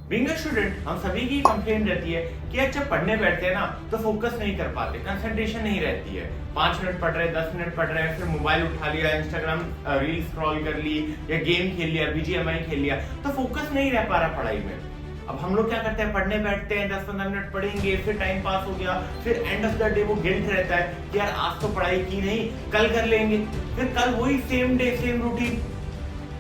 Being a student हम सभी की कंप्लेन रहती है कि यार जब पढ़ने बैठते हैं ना तो फोकस नहीं कर पाते, कंसंट्रेशन नहीं रहती है। 5 मिनट पढ़ रहे, 10 मिनट पढ़ रहे हैं, फिर मोबाइल उठा लिया, इंस्टाग्राम रील स्क्रॉल कर ली या गेम खेल लिया, बीजीएमआई खेल लिया, तो फोकस नहीं रह पा रहा पढ़ाई में। अब हम लोग क्या करते हैं, पढ़ने बैठते हैं, 10-15 मिनट पढ़ेंगे, फिर टाइम पास हो गया, फिर एंड ऑफ द डे वो गिल्ट रहता है कि यार आज तो पढ़ाई की नहीं, कल कर लेंगे, फिर कल वही same day same routine.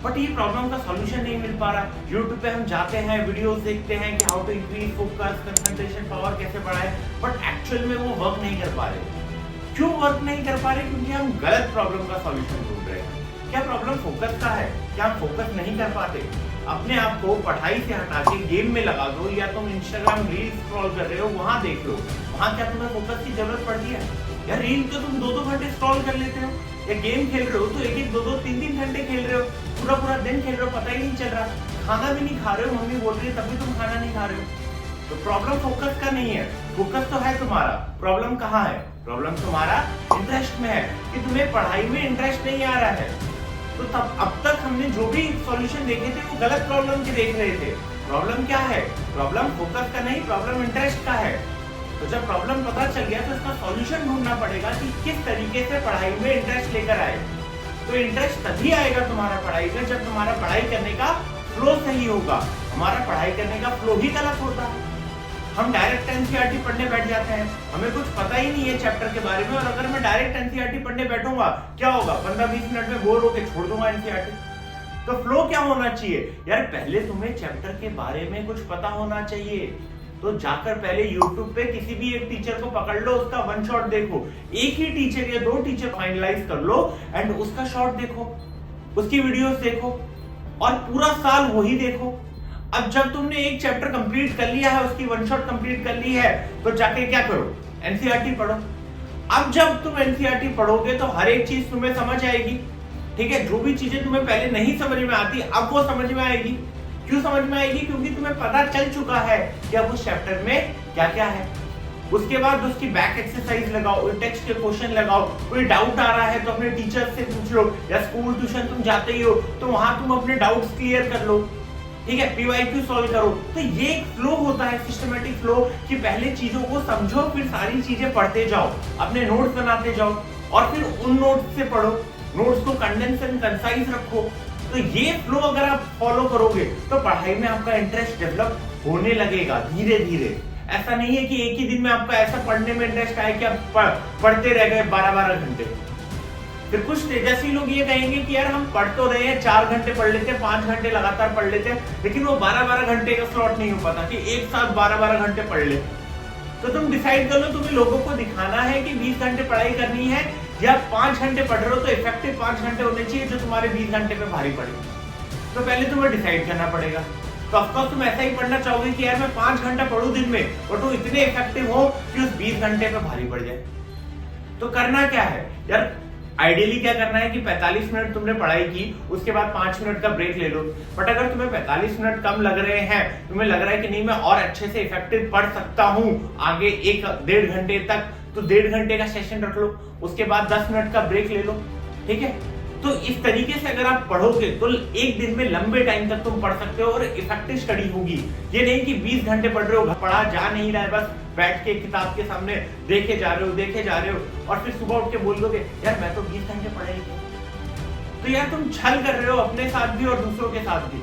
But ये प्रॉब्लम का सॉल्यूशन नहीं मिल पा रहा। यूट्यूब पे हम जाते हैं, वीडियोस देखते हैं कि how to increase focus, concentration power कैसे बढ़ाए, बट एक्चुअल में वो वर्क नहीं कर पा रहे। क्यों वर्क नहीं कर पा रहे? क्योंकि हम गलत प्रॉब्लम का सॉल्यूशन ढूंढ रहे हैं। क्या प्रॉब्लम फोकस का है? क्या हम फोकस नहीं कर पाते? अपने आप को पढ़ाई से हटा के गेम में लगा दो, या तुम इंस्टाग्राम रील स्क्रॉल कर रहे हो वहां देख लो, वहां क्या तुम्हें फोकस की जरूरत पड़ती है? या रील तो तुम 2-2 घंटे स्क्रॉल कर लेते हो, या गेम खेल रहे हो तो 1-1, 2-2, 3-3 घंटे खेल रहे हो, पूरा पूरा दिन खेल रहे हो, पता ही नहीं चल रहा, खाना भी नहीं खा रहे हो, मम्मी बोल रही है तभी तुम खाना नहीं खा रहे हो। तो प्रॉब्लम फोकस का नहीं है, फोकस तो है तुम्हारा, प्रॉब्लम कहाँ है? प्रॉब्लम तुम्हारा इंटरेस्ट में है कि तुम्हें पढ़ाई में इंटरेस्ट नहीं आ रहा है। तो तब अब तक हमने जो भी सॉल्यूशन देखे थे वो गलत प्रॉब्लम के देख रहे थे। प्रॉब्लम क्या है? प्रॉब्लम फोकस का नहीं, प्रॉब्लम इंटरेस्ट का है। तो जब प्रॉब्लम पता चल गया तो इसका सॉल्यूशन ढूंढना पड़ेगा कि किस तरीके से पढ़ाई में इंटरेस्ट लेकर आए। तो इंटरेस्ट तभी आएगा तुम्हारा पढ़ाई में जब तुम्हारा पढ़ाई करने का फ्लो सही होगा। हमारा पढ़ाई करने का फ्लो ही गलत होता है। हम डायरेक्ट एनसीईआरटी पढ़ने बैठ जाते हैं, हमें कुछ पता ही नहीं है चैप्टर के बारे में, और अगर मैं डायरेक्ट एनसीईआरटी पढ़ने बैठूंगा क्या होगा, 15-20 मिनट में बोर होकर छोड़ दूंगा एनसीईआरटी। तो फ्लो क्या होना चाहिए यार? पहले तुम्हें चैप्टर के बारे में कुछ पता होना चाहिए। तो जाकर पहले यूट्यूब पे किसी भी एक टीचर को पकड़ लो, उसका वन शॉट देखो, एक ही टीचर या 2 टीचर फाइनलाइज कर लो एंड उसका शॉट देखो, उसकी वीडियोस देखो और पूरा साल वही देखो। अब जब तुमने एक चैप्टर कंप्लीट कर लिया है, उसकी वन शॉट कंप्लीट कर ली है, तो जाके क्या करो, एनसीईआरटी पढ़ो। अब जब तुम एनसीईआरटी पढ़ोगे तो हर एक चीज तुम्हें समझ आएगी, ठीक है? जो भी चीजें तुम्हें पहले नहीं समझ में आती अब वो समझ में आएगी। क्यों समझ में आएगी? क्योंकि तुम्हें पता चल चुका है कि अब उस चैप्टर में क्या क्या है। उसके बाद उसकी बैक एक्सरसाइज लगाओ, टेक्स्ट के क्वेश्चन लगाओ, कोई डाउट आ रहा है तो अपने टीचर से पूछ लो, या स्कूल ट्यूशन तुम जाते ही हो तो वहां तुम अपने डाउट्स क्लियर कर लो, ठीक है? पीवाईक्यू सॉल्व करो। तो ये एक फ्लो होता है, सिस्टमेटिक फ्लो, कि पहले चीजों को समझो, फिर सारी चीजें पढ़ते जाओ, अपने नोट्स बनाते जाओ और फिर उन नोट्स से पढ़ो, नोट्स को कंडेंस एंड कंसाइज रखो। तो ये फ्लो अगर आप फॉलो करोगे तो पढ़ाई में आपका इंटरेस्ट डेवलप होने लगेगा धीरे धीरे। ऐसा नहीं है कि एक ही दिन में आपका ऐसा पढ़ने में इंटरेस्ट आए कि आप पढ़ते रह गए 12-12 घंटे। फिर कुछ तेजस्वी लोग ये कहेंगे कि यार हम पढ़ तो रहे हैं, 4 घंटे पढ़ लेते हैं, 5 घंटे लगातार पढ़ लेते हैं, लेकिन वो 12-12 घंटे का स्लॉट नहीं हो पाता कि एक साथ 12-12 घंटे पढ़ ले। तो तुम डिसाइड कर लो, तुम्हें लोगों को दिखाना है कि 20 घंटे पढ़ाई करनी है या 5 घंटे पढ़ रहे हो तो इफेक्टिव 5 घंटे होने चाहिए जो तुम्हारे 20 घंटे पे भारी पड़े। तो पहले तुम्हें डिसाइड करना पड़ेगा। तो ऑफकोर्स तुम ऐसा ही पढ़ना चाहोगे कि यार मैं 5 घंटा पढ़ूं दिन में और तुम इतने इफेक्टिव हो कि उस 20 घंटे पे भारी पड़ जाए। तो करना क्या है यार? आइडियली क्या करना है कि 45 मिनट तुमने पढ़ाई की, उसके बाद 5 मिनट का ब्रेक ले लो। बट अगर तुम्हें 45 मिनट कम लग रहे हैं, तुम्हें लग रहा है कि नहीं मैं और अच्छे से इफेक्टिव पढ़ सकता हूं आगे 1-1.5 घंटे तक, तो 1.5 घंटे का सेशन रख लो, उसके बाद 10 मिनट का ब्रेक ले लो, ठीक है? तो इस तरीके से अगर आप पढ़ोगे तो एक दिन में लंबे टाइम तक तुम पढ़ सकते हो और इफेक्टिव स्टडी होगी। ये नहीं कि 20 घंटे पढ़ रहे हो, पढ़ा जा नहीं रहा है, बस बैठ के किताब के सामने देखे जा रहे हो और फिर सुबह उठ के बोल दोगे यार मैं तो 20 घंटे पढ़ा ही नहीं। तो यार तुम छल कर रहे हो अपने साथ भी और दूसरों के साथ भी।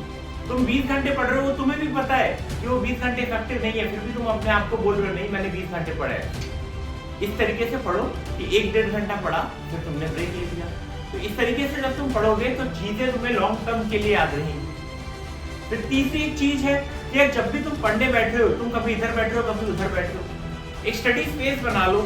तुम 20 घंटे पढ़ रहे हो, तुम्हें भी पता है कि वो 20 घंटे इफेक्टिव नहीं है, फिर भी तुम अपने आप को बोल रहे हो नहीं मैंने 20 घंटे पढ़ा है। इस तरीके से पढ़ो कि 1-1.5 घंटा पढ़ा, फिर तुमने ब्रेक ले लिया। तो इस तरीके से जब तुम पढ़ोगे तो चीजें तुम्हें लॉन्ग टर्म के लिए याद रहेंगी। फिर तीसरी एक चीज है कि जब भी तुम पढ़ने बैठे हो, तुम कभी इधर बैठे हो कभी उधर बैठे हो, एक स्टडी स्पेस बना लो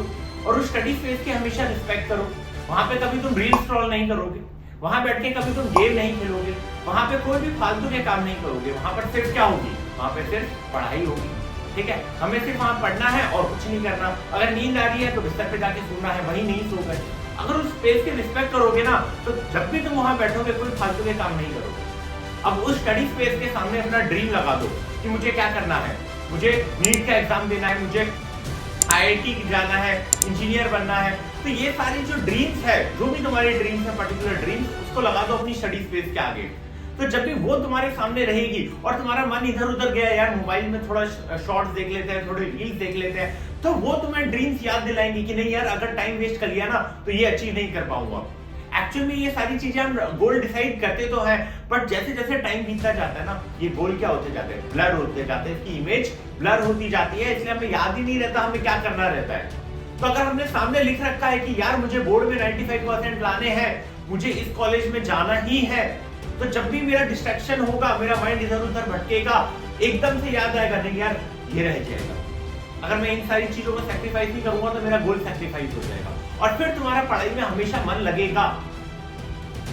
और उस स्टडी स्पेस की हमेशा रिस्पेक्ट करो। वहां पे कभी तुम रील स्क्रॉल नहीं करोगे, वहां बैठ के कभी तुम गेम नहीं खेलोगे, वहां पे कोई भी फालतू के काम नहीं करोगे। वहां पर सिर्फ क्या होगी? वहां पे सिर्फ पढ़ाई होगी, ठीक है? हमें सिर्फ वहां पढ़ना है और कुछ नहीं करना। अगर नींद आ रही है तो बिस्तर पे जाके सोना है, वही नहीं सो गए। अगर उस स्पेस की रिस्पेक्ट करोगे ना तो जब भी तुम वहां बैठोगे कोई फालतू के काम नहीं करोगे। अब उस स्टडी स्पेस के सामने अपना ड्रीम लगा दो कि मुझे क्या करना है, मुझे नीट का एग्जाम देना है, मुझे आईआईटी जाना है, इंजीनियर बनना है। तो ये सारी जो ड्रीम्स है, जो भी तुम्हारे ड्रीम्स है, पर्टिकुलर ड्रीम्स, उसको लगा दो अपनी स्टडी स्पेस के आगे। तो जब भी वो तुम्हारे सामने रहेगी और तुम्हारा मन इधर उधर गया, यार मोबाइल में थोड़ा शॉर्ट्स देख लेते हैं, थोड़ी रील्स देख लेते हैं, तो वो तुम्हें ड्रीम्स याद दिलाएंगी कि नहीं यार, अगर टाइम वेस्ट कर लिया ना तो ये अचीव नहीं कर पाऊंगा। एक्चुअल में ये सारी चीजें हम गोल डिसाइड करते तो हैं, बट जैसे जैसे टाइम बीतता जाता है ना, ये गोल क्या होते जाते हैं, ब्लर होते जाते हैं, इसकी इमेज ब्लर होती जाती है, इसलिए हमें याद ही नहीं रहता हमें क्या करना रहता है। तो अगर हमने सामने लिख रखा है कि यार मुझे बोर्ड में 95% लाने हैं, मुझे इस कॉलेज में जाना ही है, तो जब भी मेरा डिस्ट्रैक्शन होगा, मेरा माइंड इधर उधर भटकेगा, एकदम से याद आएगा नहीं यार ये रह जाएगा। अगर मैं इन सारी चीजों को सैक्रिफाइस नहीं करूंगा तो मेरा गोल सैक्रिफाइस हो जाएगा, और फिर तुम्हारा पढ़ाई में हमेशा मन लगेगा।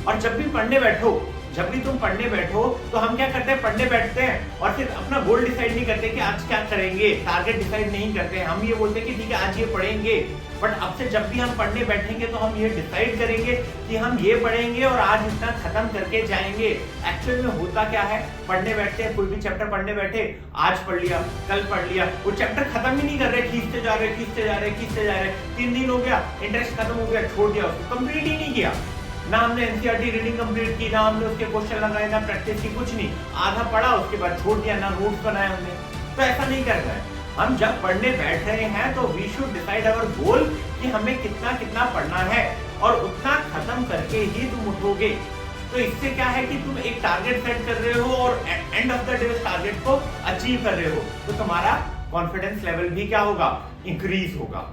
और जब भी तुम पढ़ने बैठो तो हम क्या करते हैं, पढ़ने बैठते हैं और फिर अपना गोल डिसाइड नहीं करते कि आज क्या करेंगे, टारगेट डिसाइड नहीं करते हैं। हम ये बोलते हैं कि ठीक है आज ये पढ़ेंगे, बट अब से जब भी हम पढ़ने बैठेंगे तो हम ये डिसाइड करेंगे कि हम ये पढ़ेंगे और आज इतना खत्म करके जाएंगे। एक्चुअल में होता क्या है, पढ़ने बैठते हैं, कोई भी चैप्टर पढ़ने बैठे, आज पढ़ लिया, कल पढ़ लिया, वो चैप्टर खत्म ही नहीं कर रहे, खींचते जा रहे, 3 दिन हो गया, इंटरेस्ट खत्म हो गया, छोड़ दिया, उसको कंप्लीट ही नहीं किया। ना हमने एनसीईआरटी रीडिंग कंप्लीट की, ना हमने उसके क्वेश्चन लगाए, ना प्रैक्टिस की, कुछ नहीं, आधा पढ़ा उसके बाद छोड़ दिया, ना नोट्स बनाए हमने। तो ऐसा नहीं करना है। हम जब पढ़ने बैठ रहे हैं तो वी शुड डिसाइड अवर गोल कि हमें कितना कितना पढ़ना है, और उतना खत्म करके ही तुम उठोगे। तो इससे क्या है कि तुम एक टारगेट सेट कर रहे हो और एंड ऑफ द डे उस टारगेट को अचीव कर रहे हो, तो तुम्हारा कॉन्फिडेंस लेवल भी क्या होगा, इंक्रीज होगा।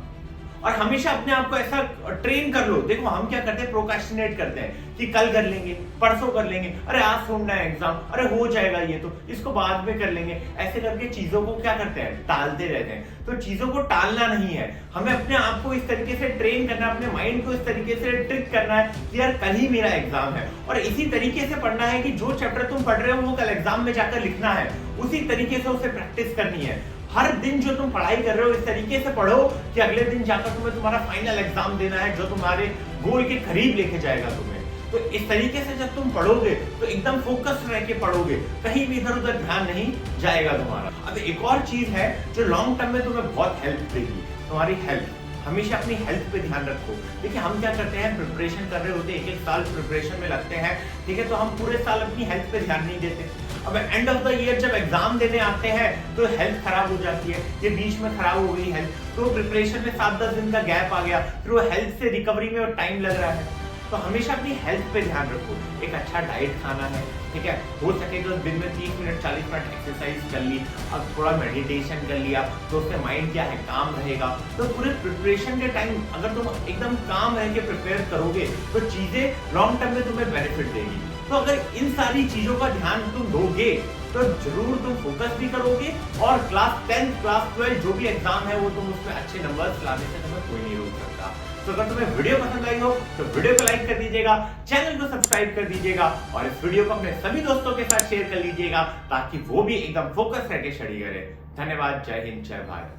और हमेशा अपने आप को ऐसा ट्रेन कर लो। देखो हम क्या करते हैं, प्रोक्रेस्टिनेट करते हैं कि कल कर लेंगे, परसों कर लेंगे, अरे आज छोड़ना है एग्जाम, अरे हो जाएगा ये तो, इसको बाद में कर लेंगे। ऐसे करके चीजों को क्या करते हैं, टालते रहते हैं। तो चीजों को टालना नहीं है, हमें अपने आप को इस तरीके से ट्रेन करना है, अपने माइंड को इस तरीके से ट्रिक करना है कि यार कल ही मेरा एग्जाम है, और इसी तरीके से पढ़ना है कि जो चैप्टर तुम पढ़ रहे हो वो कल एग्जाम में जाकर लिखना है, उसी तरीके से उसे प्रैक्टिस करनी है। हर दिन जो तुम पढ़ाई कर रहे हो इस तरीके से पढ़ो कि अगले दिन जाकर तुम्हें तुम्हारा फाइनल एग्जाम देना है, जो तुम्हारे गोल के करीब लेके जाएगा तुम्हें। तो इस तरीके से जब तुम पढ़ोगे तो एकदम फोकस रह के पढ़ोगे, कहीं भी इधर उधर ध्यान नहीं जाएगा तुम्हारा। अब एक और चीज है जो लॉन्ग टर्म में तुम्हें बहुत हेल्प देगी, तुम्हारी हेल्थ। हमेशा अपनी हेल्थ पे ध्यान रखो। देखिए हम क्या करते हैं, प्रिपरेशन कर रहे होते हैं, एक साल प्रिपरेशन में लगते हैं, ठीक है, तो हम पूरे साल अपनी हेल्थ पे ध्यान नहीं देते। अब एंड ऑफ द ईयर जब एग्जाम देने आते हैं तो हेल्थ खराब हो जाती है, ये बीच में खराब हो गई हेल्थ, तो प्रिपरेशन में 7-10 दिन का गैप आ गया, फिर वो हेल्थ से रिकवरी में टाइम लग रहा है। तो हमेशा अपनी हेल्थ पे ध्यान रखो। एक अच्छा डाइट खाना है, ठीक है, हो सके तो दिन में 30 मिनट 40 मिनट एक्सरसाइज कर ली, अब थोड़ा मेडिटेशन कर लिया, तो उससे माइंड क्या है, काम रहेगा। तो पूरे प्रिपरेशन के टाइम अगर तुम एकदम काम रह के प्रिपेयर करोगे तो चीजें लॉन्ग टर्म में तुम्हें बेनिफिट देगी। तो अगर इन सारी चीजों का ध्यान तुम दोगे तो जरूर तुम फोकस भी करोगे, और क्लास 10 क्लास 12 जो भी एग्जाम है वो तुम उसमें अच्छे नंबर्स लाने से तुम्हें कोई नहीं रोक सकता। तो अगर तुम्हें वीडियो पसंद आई हो तो वीडियो को लाइक कर दीजिएगा, चैनल को सब्सक्राइब कर दीजिएगा, और इस वीडियो को अपने सभी दोस्तों के साथ शेयर कर लीजिएगा ताकि वो भी एकदम फोकस करके स्टडी करें। धन्यवाद, जय हिंद, जय भारत।